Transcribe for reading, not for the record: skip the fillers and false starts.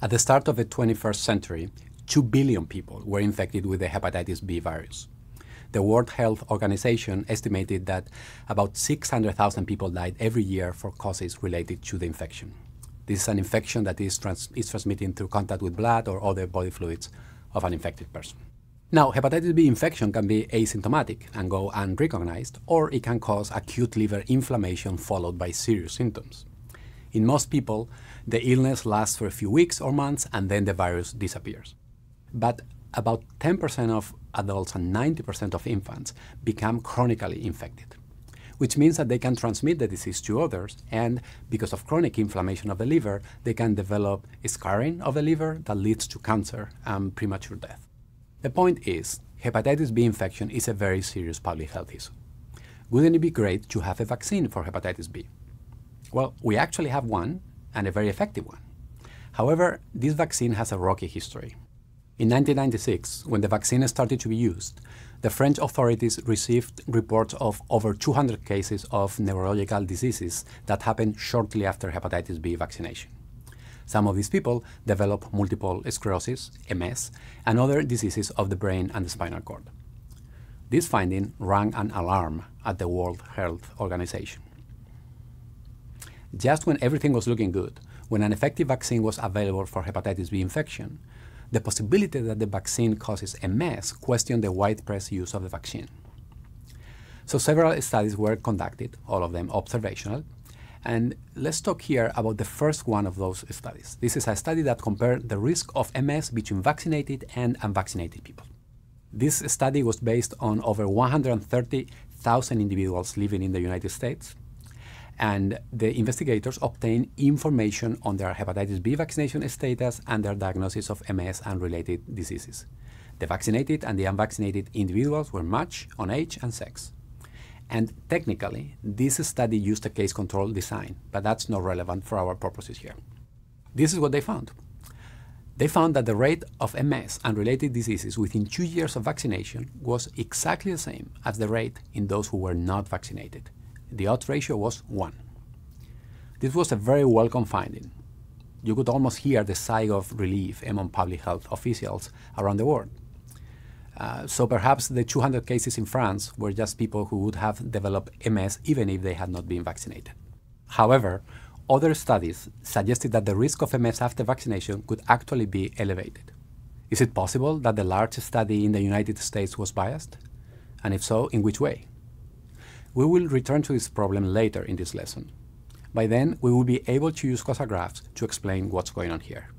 At the start of the 21st century, 2 billion people were infected with the hepatitis B virus. The World Health Organization estimated that about 600,000 people died every year for causes related to the infection. This is an infection that is transmitted through contact with blood or other body fluids of an infected person. Now, hepatitis B infection can be asymptomatic and go unrecognized, or it can cause acute liver inflammation followed by serious symptoms. In most people, the illness lasts for a few weeks or months and then the virus disappears. But about 10% of adults and 90% of infants become chronically infected, which means that they can transmit the disease to others, and because of chronic inflammation of the liver, they can develop scarring of the liver that leads to cancer and premature death. The point is, hepatitis B infection is a very serious public health issue. Wouldn't it be great to have a vaccine for hepatitis B? Well, we actually have one, and a very effective one. However, this vaccine has a rocky history. In 1996, when the vaccine started to be used, the French authorities received reports of over 200 cases of neurological diseases that happened shortly after hepatitis B vaccination. Some of these people develop multiple sclerosis, MS, and other diseases of the brain and the spinal cord. This finding rang an alarm at the World Health Organization. Just when everything was looking good, when an effective vaccine was available for hepatitis B infection, the possibility that the vaccine causes MS questioned the widespread use of the vaccine. So several studies were conducted, all of them observational, and let's talk here about the first one of those studies. This is a study that compared the risk of MS between vaccinated and unvaccinated people. This study was based on over 130,000 individuals living in the United States, and the investigators obtained information on their hepatitis B vaccination status and their diagnosis of MS and related diseases. The vaccinated and the unvaccinated individuals were matched on age and sex. And technically, this study used a case control design, but that's not relevant for our purposes here. This is what they found. They found that the rate of MS and related diseases within 2 years of vaccination was exactly the same as the rate in those who were not vaccinated. The odds ratio was 1. This was a very welcome finding. You could almost hear the sigh of relief among public health officials around the world. So perhaps the 200 cases in France were just people who would have developed MS even if they had not been vaccinated. However, other studies suggested that the risk of MS after vaccination could actually be elevated. Is it possible that the large study in the United States was biased? And if so, in which way? We will return to this problem later in this lesson. By then, we will be able to use causal graphs to explain what's going on here.